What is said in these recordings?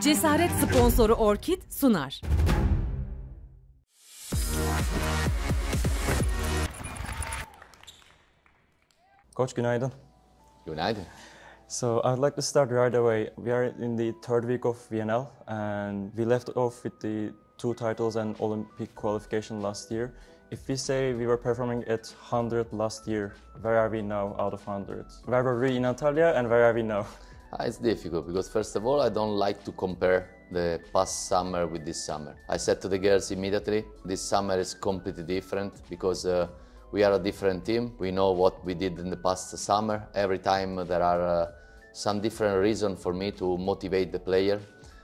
Cesaret sponsoru Orkid sunar. Coach, günaydın. Günaydın. So I'd like to start right away. We are in the third week of VNL and we left off with the 2 titles and Olympic qualification last year. If we say we were performing at 100 last year, where are we now out of 100? Where were we in Antalya and where are we now? It's difficult because first of all I don't like to compare the past summer with this summer. I said to the girls immediately, this summer is completely different because we are a different team. We know what we did in the past summer. Every time there are some different reasons for me to motivate the player.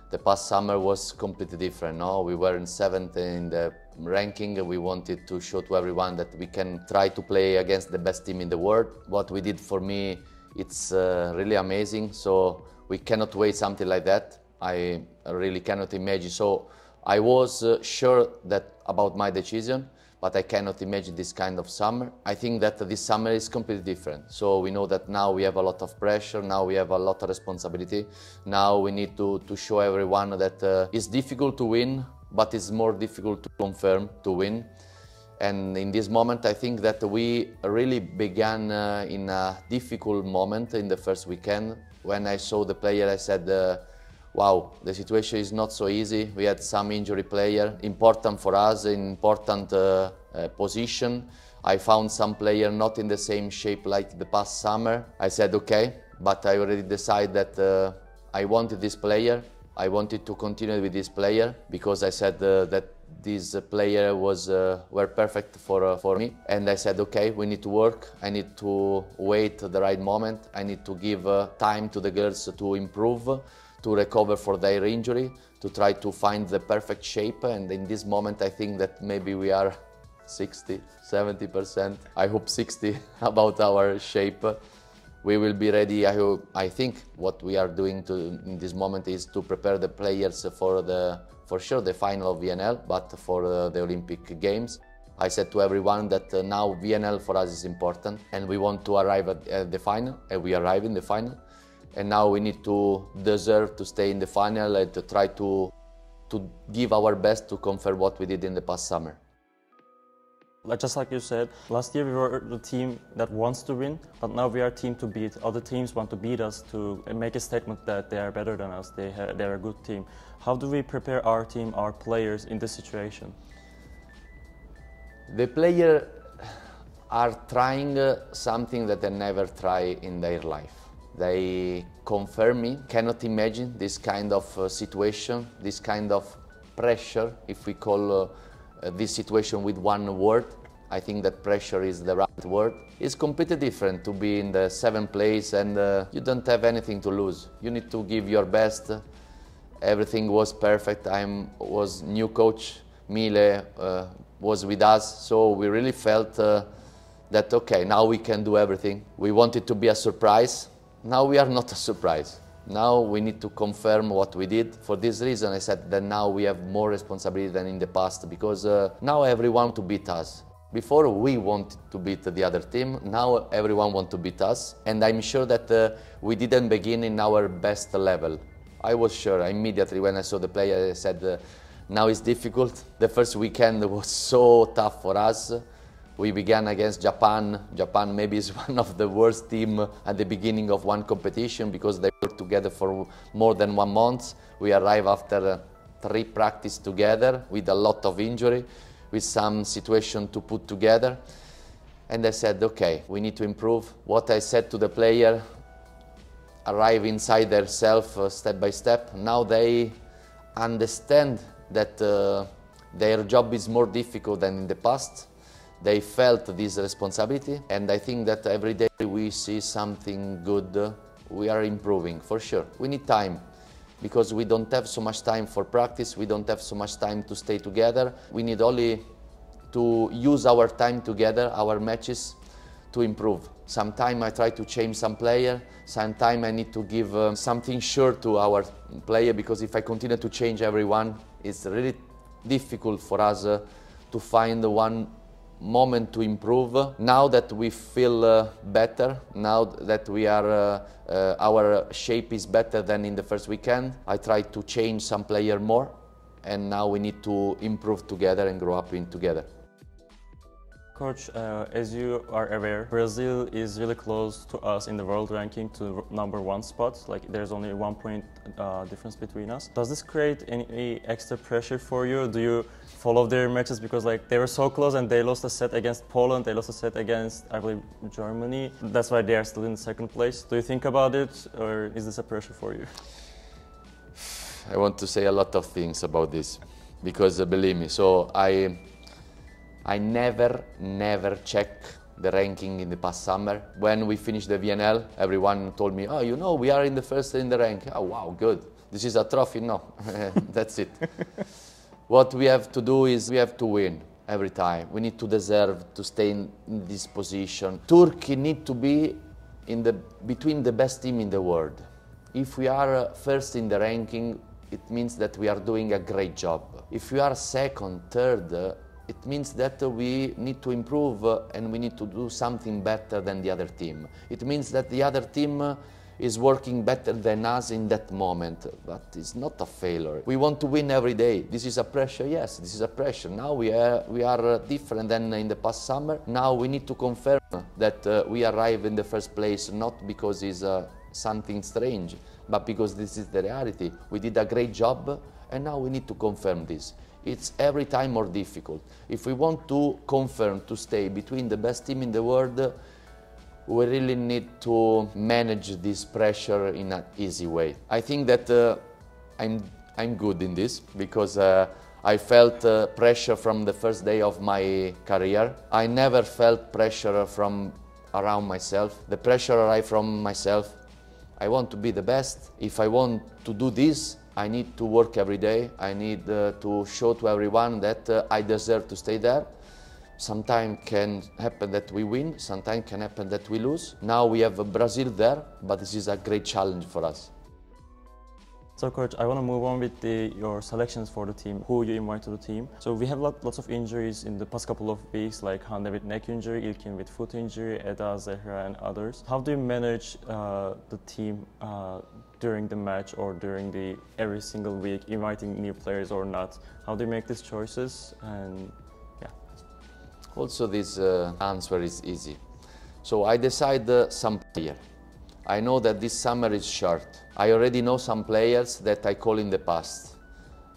The past summer was completely different. No? We were in 7th in the ranking. We wanted to show to everyone that we can try to play against the best team in the world. What we did for me, it's really amazing. So we cannot wait something like that. I really cannot imagine. So I was sure that about my decision, but I cannot imagine this kind of summer. I think that this summer is completely different. So we know that now we have a lot of pressure, now we have a lot of responsibility. Now we need to show everyone that it's difficult to win, but it's more difficult to confirm to win. And in this moment, I think that we really began in a difficult moment in the first weekend. When I saw the player, I said, wow, the situation is not so easy. We had some injury player, important for us, in important position. I found some player not in the same shape like the past summer. I said, okay, but I already decided that I wanted this player. I wanted to continue with this player because I said that this player were perfect for me. And I said, okay, we need to work. I need to wait the right moment. I need to give time to the girls to improve, to recover for their injury, to try to find the perfect shape. And in this moment, I think that maybe we are 60, 70%, I hope 60 about our shape. We will be ready. I think what we are doing in this moment is to prepare the players for sure the final of VNL, but for the Olympic Games. I said to everyone that now VNL for us is important and we want to arrive at the final, and we arrive in the final. And now we need to deserve to stay in the final and to try to give our best to confirm what we did in the past summer. Just like you said, last year we were the team that wants to win, but now we are a team to beat. Other teams want to beat us to make a statement that they are better than us, they're a good team. How do we prepare our team, our players in this situation? The players are trying something that they never try in their life. They confirm me, cannot imagine this kind of situation, this kind of pressure, if we call this situation with one word. I think that pressure is the right word. It's completely different to be in the 7th place and you don't have anything to lose. You need to give your best. Everything was perfect. Was new coach, Mile, was with us, so we really felt that okay, now we can do everything. We wanted to be a surprise. Now we are not a surprise. Now we need to confirm what we did. For this reason, I said that now we have more responsibility than in the past because now everyone wants to beat us. Before we wanted to beat the other team, now everyone wants to beat us. And I'm sure that we didn't begin in our best level. I was sure immediately when I saw the player, I said, now it's difficult. The first weekend was so tough for us. We began against Japan. Japan maybe is one of the worst teams at the beginning of one competition because they worked together for more than 1 month. We arrived after 3 practices together with a lot of injury, with some situation to put together. And I said, okay, we need to improve. What I said to the player, arrive inside themselves step by step. Now they understand that their job is more difficult than in the past. They felt this responsibility, and I think that every day we see something good. We are improving, for sure. We need time, because we don't have so much time for practice, we don't have so much time to stay together. We need only to use our time together, our matches, to improve. Sometimes I try to change some player, sometimes I need to give something sure to our player, because if I continue to change everyone, it's really difficult for us to find one moment to improve. Now that we feel better, now that we are, our shape is better than in the first weekend, I try to change some player more, and now we need to improve together and grow up together. Coach, as you are aware, Brazil is really close to us in the world ranking to #1 spot. Like there's only 1 point difference between us. Does this create any extra pressure for you? Do you follow their matches because like they were so close and they lost a set against Poland, they lost a set against, I believe, Germany. That's why they are still in second place. Do you think about it, or is this a pressure for you? I want to say a lot of things about this because believe me, so I never check the ranking in the past summer. When we finished the VNL, everyone told me, oh, you know, we are in the first in the rank. Oh, wow, good. This is a trophy? No, that's it. What we have to do is we have to win every time. We need to deserve to stay in this position. Turkey need to be between the best team in the world. If we are first in the ranking, it means that we are doing a great job. If we are second, third, it means that we need to improve and we need to do something better than the other team. It means that the other team is working better than us in that moment, but it's not a failure. We want to win every day. This is a pressure, yes, this is a pressure. Now we are different than in the past summer. Now we need to confirm that we arrive in the first place, not because it's something strange, but because this is the reality. We did a great job and now we need to confirm this. It's every time more difficult. If we want to confirm to stay between the best team in the world, we really need to manage this pressure in an easy way. I think that I'm good in this because I felt pressure from the first day of my career. I never felt pressure from around myself. The pressure arrived from myself. I want to be the best. If I want to do this, I need to work every day. I need to show to everyone that I deserve to stay there. Sometimes can happen that we win, sometimes can happen that we lose. Now we have Brazil there, but this is a great challenge for us. So Coach, I want to move on with your selections for the team, who you invite to the team. So we have lots of injuries in the past couple of weeks, like Hande with neck injury, İlkin with foot injury, Eda, Zehra and others. How do you manage the team during the match or during every single week, inviting new players or not? How do you make these choices? And yeah. Also this answer is easy. So I decide some player. I know that this summer is short. I already know some players that I call in the past.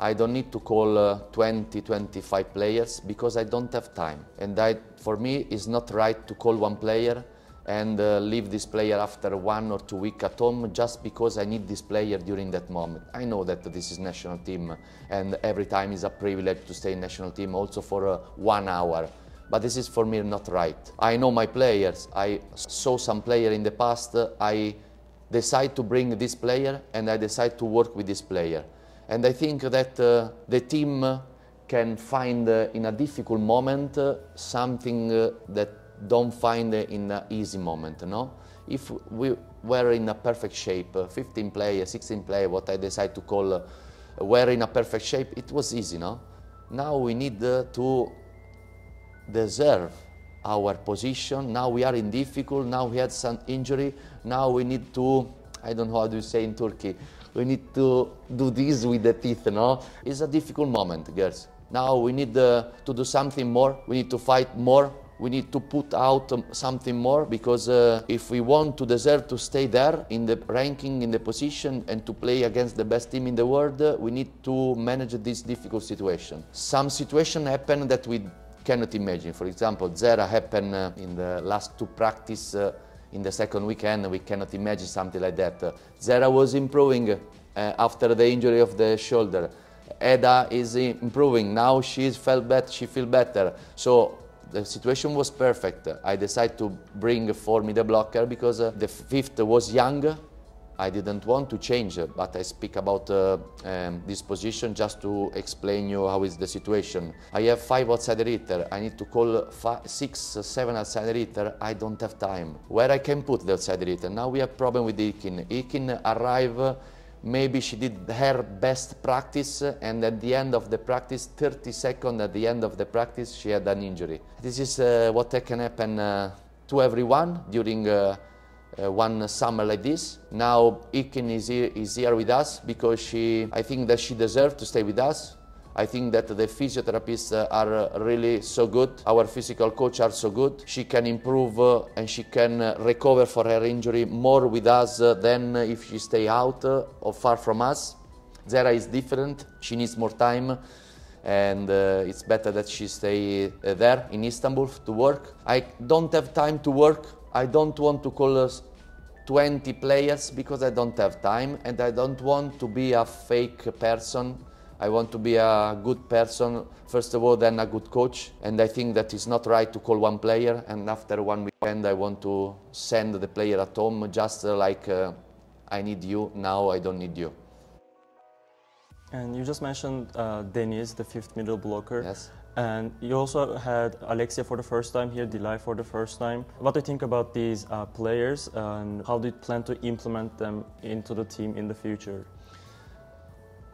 I don't need to call 20, 25 players because I don't have time. And for me, it's not right to call one player and leave this player after 1 or 2 weeks at home just because I need this player during that moment. I know that this is national team and every time is a privilege to stay in national team also for 1 hour. But this is for me not right. I know my players. I saw some player in the past. I decide to bring this player and I decide to work with this player. And I think that the team can find in a difficult moment something that don't find in an easy moment. No? If we were in a perfect shape, 15 players, 16 players, what I decide to call, were in a perfect shape, it was easy. No? Now we need to deserve our position. Now we are in difficult, now we had some injury, now we need to, I don't know how to say in Turkey, we need to do this with the teeth, no? It's a difficult moment, girls. Now we need to do something more, we need to fight more, we need to put out something more because if we want to deserve to stay there in the ranking, in the position and to play against the best team in the world, we need to manage this difficult situation. Some situation happen that we cannot imagine. For example, Zehra happened in the last 2 practice in the second weekend. We cannot imagine something like that. Zehra was improving after the injury of the shoulder. Eda is improving. Now she feels better. So the situation was perfect. I decided to bring for me the blocker because the 5th was young. I didn't want to change, but I speak about this position just to explain you how is the situation. I have 5 outside hitter. I need to call 6, 7 outside hitter. I don't have time. Where I can put the outside hitter? Now we have problem with İlkin. İlkin arrive maybe she did her best practice, and at the end of the practice, 30 seconds at the end of the practice, she had an injury. This is what can happen to everyone during one summer like this. Now Ikin is here with us because I think that she deserves to stay with us. I think that the physiotherapists are really so good. Our physical coach are so good. She can improve and she can recover for her injury more with us than if she stay out or far from us. Zera is different. She needs more time, and it's better that she stay there in Istanbul to work. I don't have time to work. I don't want to call 20 players because I don't have time, and I don't want to be a fake person. I want to be a good person, first of all, then a good coach. And I think that it's not right to call one player, and after one weekend I want to send the player at home just like I need you, now I don't need you. And you just mentioned Deniz, the fifth middle blocker. Yes. And you also had Alexia for the first time here, Dilay for the first time. What do you think about these players, and how do you plan to implement them into the team in the future?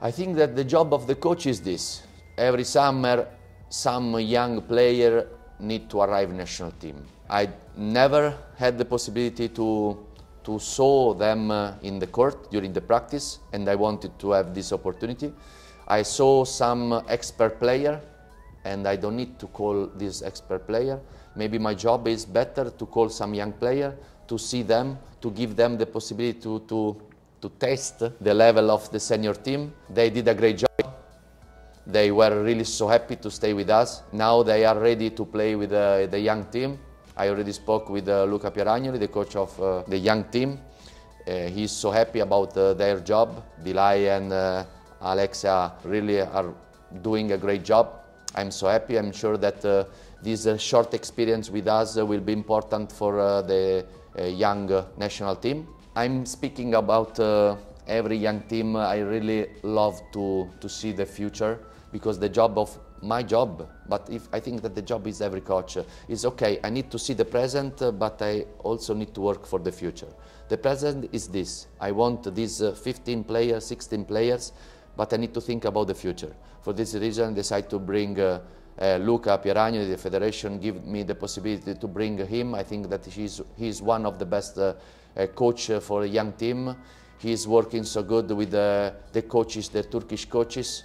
I think that the job of the coach is this. Every summer, some young player need to arrive national team. I never had the possibility to saw them in the court during the practice, and I wanted to have this opportunity. I saw some expert player, and I don't need to call this expert player. Maybe my job is better to call some young player, to see them, to give them the possibility to test the level of the senior team. They did a great job. They were really so happy to stay with us. Now they are ready to play with the young team. I already spoke with Luca Pieragnoli, the coach of the young team. He's so happy about their job. Dilay and Alexia really are doing a great job. I'm so happy. I'm sure that this short experience with us will be important for the young national team. I'm speaking about every young team. I really love to see the future, because the job of my job, but if I think that the job is every coach, is okay, I need to see the present, but I also need to work for the future. The present is this. I want these 15 players, 16 players, but I need to think about the future. For this reason, I decided to bring Luca Pieragnoli. The federation give me the possibility to bring him. I think that he's one of the best coach for a young team. He's working so good with the coaches, the Turkish coaches.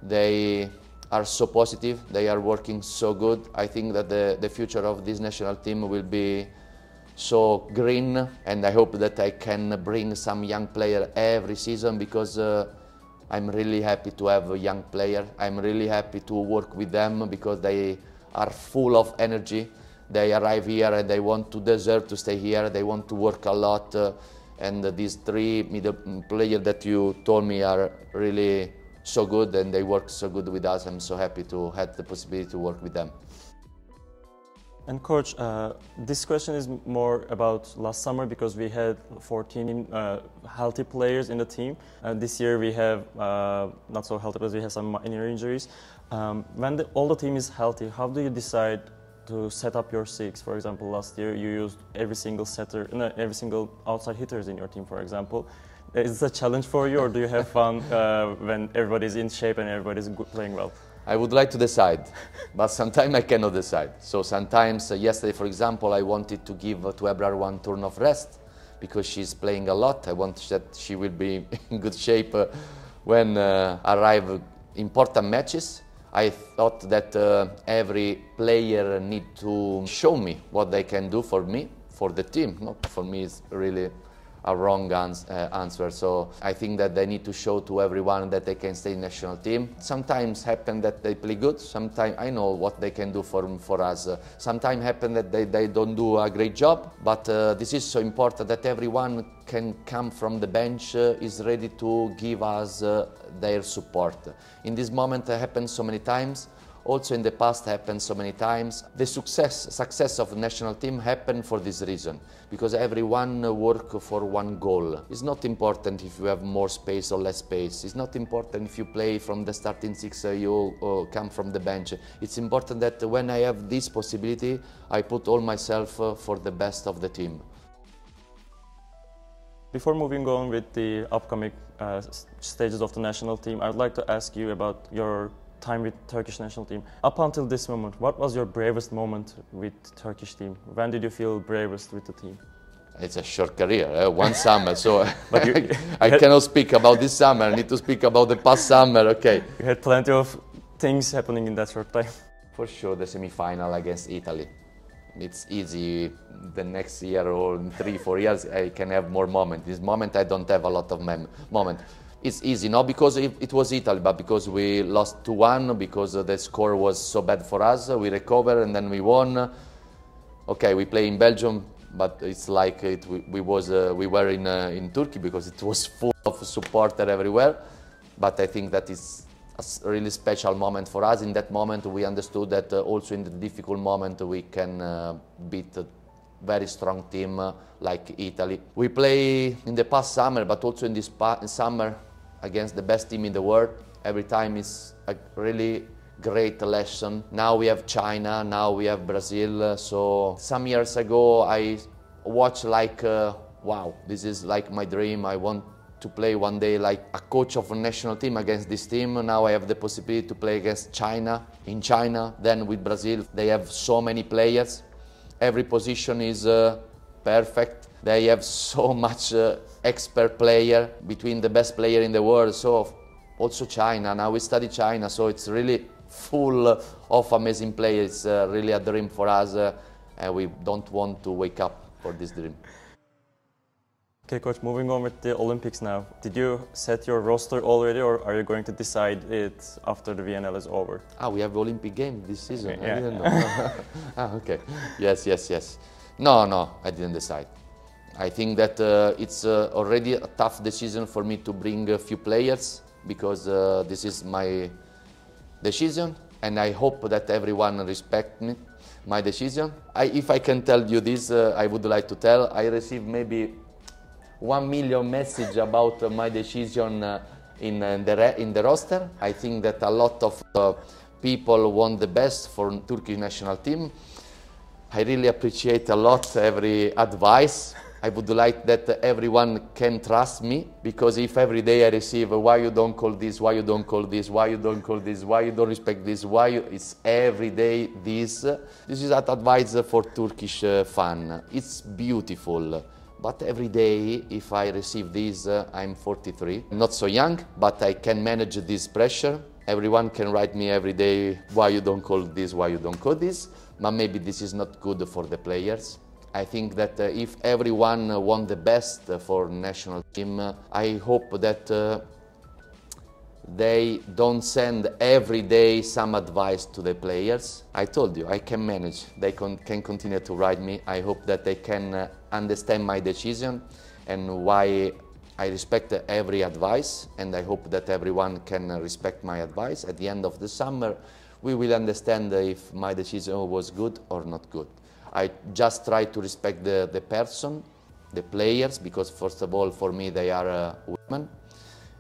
They are so positive. They are working so good. I think that the future of this national team will be so green, and I hope that I can bring some young player every season, because I'm really happy to have a young player. I'm really happy to work with them because they are full of energy. They arrive here and they want to deserve to stay here. They want to work a lot. And these three middle players that you told me are really so good, and they work so good with us. I'm so happy to have the possibility to work with them. And coach, this question is more about last summer, because we had 14 healthy players in the team. This year we have not so healthy, because we have some minor injuries. When all the team is healthy, how do you decide to set up your six? For example, last year you used every single outside hitters in your team, for example. Is this a challenge for you, or do you have fun when everybody's in shape and everybody's playing well? I would like to decide, but sometimes I cannot decide. So sometimes, yesterday for example, I wanted to give to Ebrar one turn of rest, because she's playing a lot. I want that she will be in good shape when arrive important matches. I thought that every player need to show me what they can do for me, for the team. Not for me, it's really a wrong answer. So I think that they need to show to everyone that they can stay in national team. Sometimes happen that they play good. Sometimes I know what they can do for us. Sometimes happen that they don't do a great job. But this is so important that everyone can come from the bench, is ready to give us their support. In this moment it happens so many times. Also in the past happened so many times. The success of the national team happened for this reason, because everyone work for one goal. It's not important if you have more space or less space. It's not important if you play from the starting six, you come from the bench. It's important that when I have this possibility, I put all myself for the best of the team. Before moving on with the upcoming stages of the national team, I'd like to ask you about your time with Turkish national team. Up until this moment, what was your bravest moment with Turkish team? When did you feel bravest with the team? It's a short career, one summer, so But I cannot speak about this summer. I need to speak about the past summer, okay. You had plenty of things happening in that short time. For sure, the semi-final against Italy. It's easy. The next year or in 3-4 years, I can have more moments. This moment, I don't have a lot of moments. It's easy, not because it was Italy, but because we lost 2-1, because the score was so bad for us. We recovered and then we won. Okay, we play in Belgium, but it's like we were in Turkey because it was full of supporters everywhere. But I think that is a really special moment for us. In that moment, we understood that also in the difficult moment, we can beat a very strong team like Italy. We play in the past summer, but also in this summer against the best team in the world. Every time is a really great lesson. Now we have China, now we have Brazil. So some years ago, I watched like, wow, this is like my dream. I want to play one day like a coach of a national team against this team. Now I have the possibility to play against China, in China, then with Brazil. They have so many players. Every position is perfect. They have so much expert player, between the best player in the world. So also China, now we study China, so it's really full of amazing players. It's really a dream for us, and we don't want to wake up for this dream. Okay, coach, moving on with the Olympics now. Did you set your roster already, or are you going to decide it after the VNL is over? We have Olympic Games this season. Yeah. I didn't know. Okay. Yes. No, I didn't decide. I think that it's already a tough decision for me to bring a few players, because this is my decision, and I hope that everyone respects my decision. If I can tell you this, I would like to tell. I received maybe 1 million messages about my decision in the roster. I think that a lot of people want the best for Turkish national team. I really appreciate a lot every advice. I would like that everyone can trust me, because if every day I receive why you don't call this, why you don't call this, why you don't call this, why you don't respect this, it's every day this. This is an advice for Turkish fan. It's beautiful. But every day, if I receive this, I'm 43. Not so young, but I can manage this pressure. Everyone can write me every day, why you don't call this, why you don't call this. But maybe this is not good for the players. I think that if everyone wants the best for national team, I hope that they don't send every day some advice to the players. I told you, I can manage. They can continue to write me. I hope that they can understand my decision and why I respect every advice, and I hope that everyone can respect my advice. At the end of the summer, we will understand if my decision was good or not good. I just try to respect the person, the players, because first of all, for me, they are women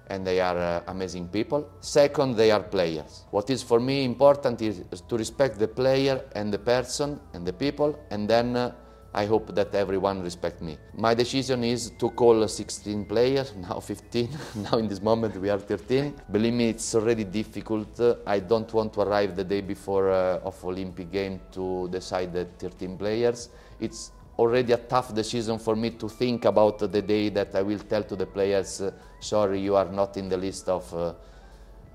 and they are amazing people. Second, they are players. What is for me important is to respect the player and the person and the people, and then I hope that everyone respect me. My decision is to call 16 players, now 15, now in this moment we are 13. Believe me, it's already difficult. I don't want to arrive the day before of Olympic game to decide the 13 players. It's already a tough decision for me to think about the day that I will tell to the players, sorry, you are not in the list of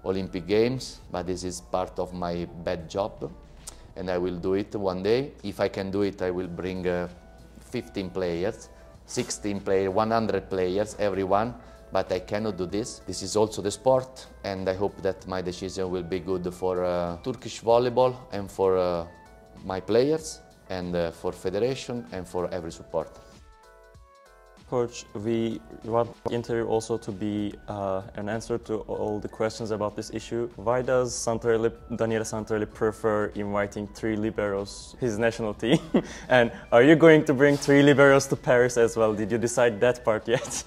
Olympic games, but this is part of my bad job. And I will do it one day. If I can do it, I will bring 15 players, 16 players, 100 players, everyone. But I cannot do this. This is also the sport, and I hope that my decision will be good for Turkish volleyball and for my players and for federation and for every supporter. Coach, we want the interview also to be an answer to all the questions about this issue. Why does Daniele Santarelli prefer inviting 3 liberos, his national team? And are you going to bring 3 liberos to Paris as well? Did you decide that part yet?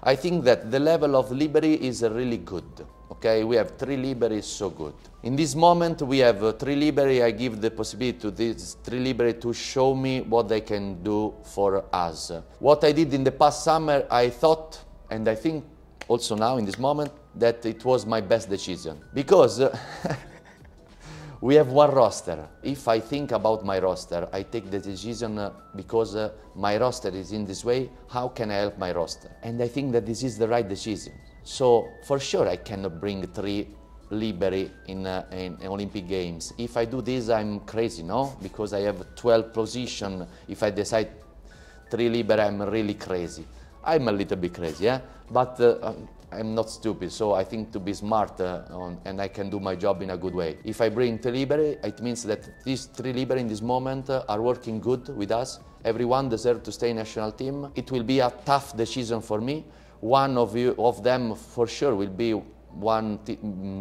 I think that the level of liberi is really good. Okay, we have 3 liberi, so good. In this moment, we have 3 liberi. I give the possibility to these 3 liberi to show me what they can do for us. What I did in the past summer, I thought, and I think also now in this moment, that it was my best decision. Because we have one roster. If I think about my roster, I take the decision because my roster is in this way, how can I help my roster? And I think that this is the right decision. So for sure I cannot bring 3 liberi in Olympic Games. If I do this, I'm crazy, no? Because I have 12 positions. If I decide 3 liberi, I'm really crazy. I'm a little bit crazy, yeah? But I'm not stupid, so I think to be smart and I can do my job in a good way. If I bring 3 liberi, it means that these 3 liberi in this moment are working good with us. Everyone deserves to stay in national team. It will be a tough decision for me. One of them for sure will be one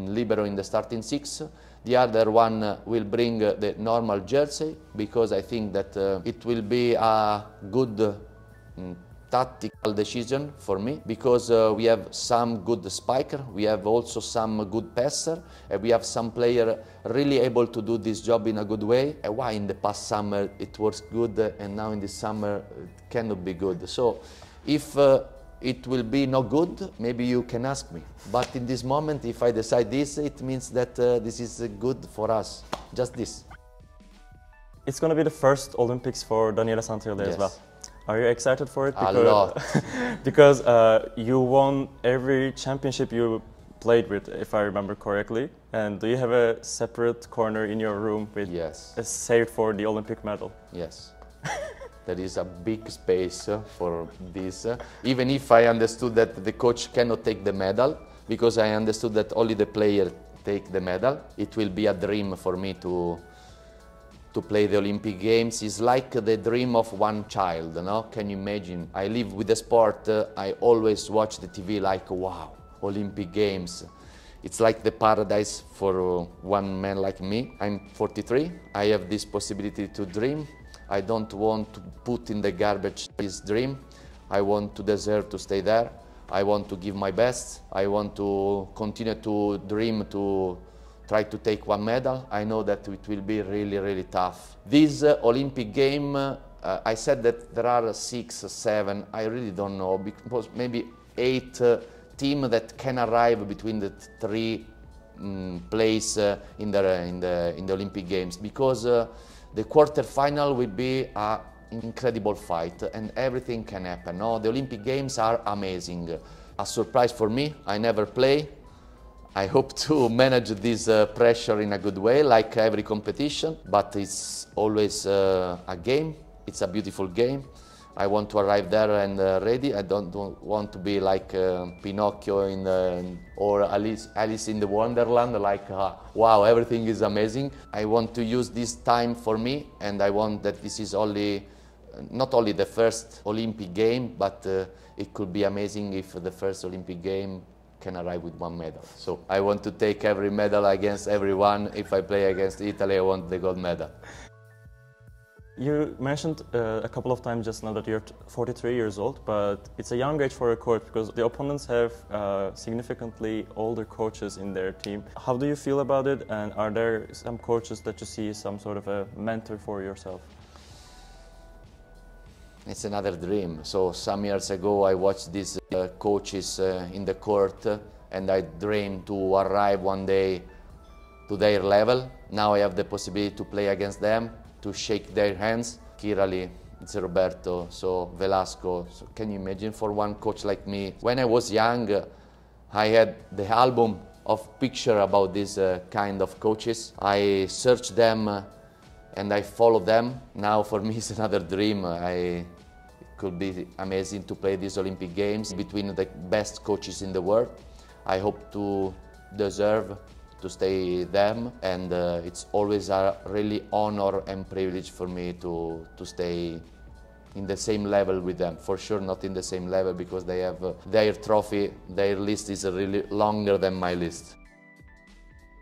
libero in the starting 6. The other one will bring the normal jersey, because I think that it will be a good tactical decision for me, because we have some good spiker, we have also some good passer, and we have some player really able to do this job in a good way. And why in the past summer it was good and now in this summer it cannot be good? So if it will be no good, maybe you can ask me. But in this moment, if I decide this, it means that this is good for us, just this. It's going to be the first Olympics for Daniele Santarelli as well. Are you excited for it? A lot. Because you won every championship you played with, if I remember correctly. And do you have a separate corner in your room with saved for the Olympic medal? Yes. There is a big space for this. Even if I understood that the coach cannot take the medal, because I understood that only the player take the medal, it will be a dream for me to play the Olympic Games. Is like the dream of one child, no? Can you imagine? I live with the sport, I always watch the TV like, wow, Olympic Games. It's like the paradise for one man like me. I'm 43, I have this possibility to dream. I don't want to put in the garbage this dream. I want to deserve to stay there. I want to give my best. I want to continue to dream to try to take one medal. I know that it will be really, really tough. This Olympic game, I said that there are 6, 7, I really don't know, because maybe 8 teams that can arrive between the 3 place in the Olympic Games, because the quarter-final will be an incredible fight and everything can happen. No? The Olympic Games are amazing. A surprise for me, I never play. I hope to manage this pressure in a good way, like every competition, but it's always a game. It's a beautiful game. I want to arrive there and ready. I don't want to be like Pinocchio or Alice in the Wonderland, like wow, everything is amazing. I want to use this time for me, and I want that this is not only the first Olympic game, but it could be amazing if the first Olympic game can arrive with one medal. So I want to take every medal against everyone. If I play against Italy, I want the gold medal. You mentioned a couple of times just now that you're 43 years old, but it's a young age for a coach because the opponents have significantly older coaches in their team. How do you feel about it, and are there some coaches that you see some sort of a mentor for yourself? It's another dream. So some years ago I watched these coaches in the court and I dreamed to arrive one day to their level. Now I have the possibility to play against them, to shake their hands. Kirali, it's Roberto, so Velasco. So can you imagine for one coach like me? When I was young, I had the album of pictures about these kind of coaches. I searched them and I followed them. Now for me it's another dream. It could be amazing to play these Olympic Games between the best coaches in the world. I hope to deserve to stay them, and it's always a really honor and privilege for me to stay in the same level with them. For sure not in the same level because they have their trophy, their list is really longer than my list.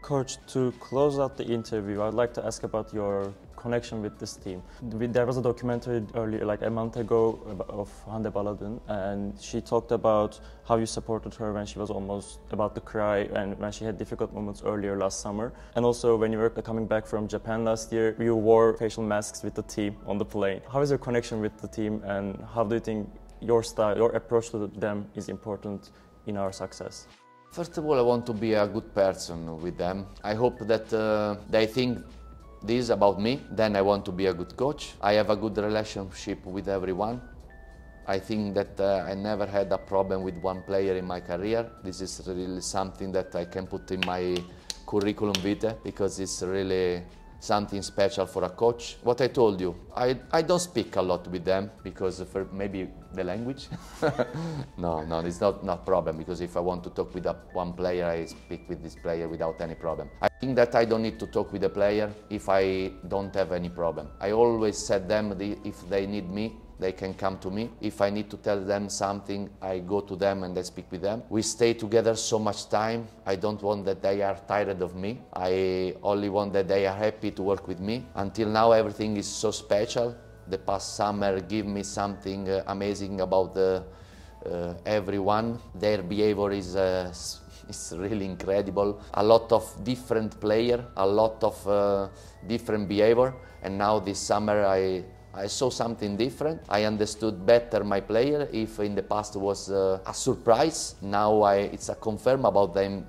Coach, to close out the interview, I'd like to ask about your connection with this team. There was a documentary earlier, like a month ago, of Hande Baladın, and she talked about how you supported her when she was almost about to cry and when she had difficult moments earlier last summer. And also when you were coming back from Japan last year, you wore facial masks with the team on the plane. How is your connection with the team, and how do you think your style, your approach to them is important in our success? First of all, I want to be a good person with them. I hope that they think this about me. Then I want to be a good coach. I have a good relationship with everyone. I think that I never had a problem with one player in my career. This is really something that I can put in my curriculum vitae because it's really something special for a coach. What I told you, I don't speak a lot with them because for maybe the language. No, it's not a problem, because if I want to talk with one player, I speak with this player without any problem. I think that I don't need to talk with the player if I don't have any problem. I always said them if they need me, they can come to me. If I need to tell them something, I go to them and I speak with them. We stay together so much time. I don't want that they are tired of me. I only want that they are happy to work with me. Until now, everything is so special. The past summer gave me something amazing about everyone. Their behavior is really incredible. A lot of different players, a lot of different behavior. And now this summer, I saw something different. I understood better my player. If in the past was a surprise, now it's a confirm about them,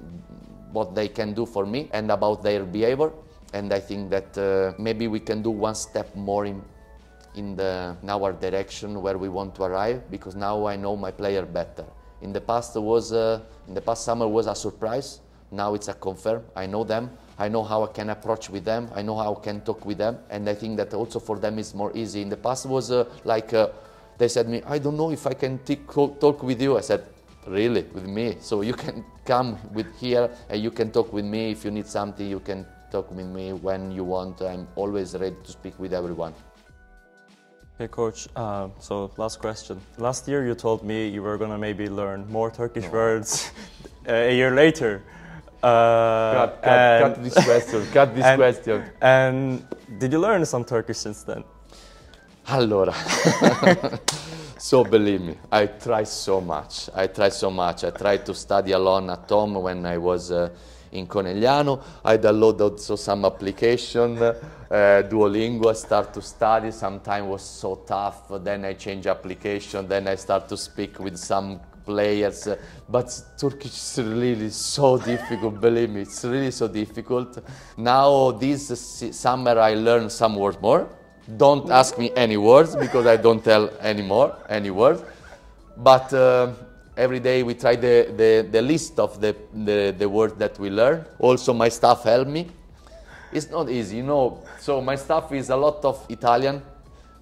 what they can do for me and about their behavior. And I think that maybe we can do one step more in our direction where we want to arrive, because now I know my player better. In the past summer was a surprise. Now it's a confirm. I know them. I know how I can approach with them. I know how I can talk with them. And I think that also for them it's more easy. In the past was they said me, I don't know if I can talk with you. I said, really, with me? So you can come with here and you can talk with me. If you need something, you can talk with me when you want. I'm always ready to speak with everyone. Okay, Coach, so last question. Last year you told me you were going to maybe learn more Turkish words a year later. Cut this question, question. And did you learn some Turkish since then? Allora, so believe me, I try so much. I tried to study alone at home when I was in Conegliano. I downloaded also some application, Duolingo. I start to study. Sometimes was so tough. Then I change application. Then I start to speak with some players, but Turkish is really so difficult, believe me, it's really so difficult. Now this summer I learned some words more. Don't ask me any words because I don't tell any words. But every day we try the list of the words that we learn. Also my staff help me. It's not easy, you know, so my staff is a lot of Italian.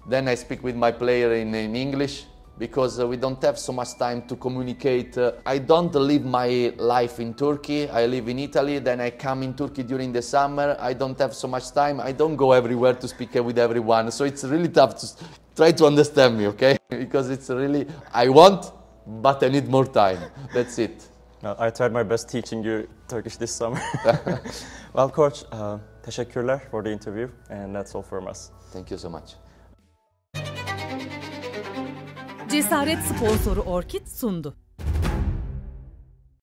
Then I speak with my player in English, because we don't have so much time to communicate. I don't live my life in Turkey, I live in Italy, then I come in Turkey during the summer. I don't have so much time, I don't go everywhere to speak with everyone, so it's really tough to try to understand me, okay? Because it's really, I want, but I need more time, that's it. I tried my best teaching you Turkish this summer. Well, Coach, teşekkürler for the interview, and that's all from us. Thank you so much. Cesaret sponsoru Orkid sundu.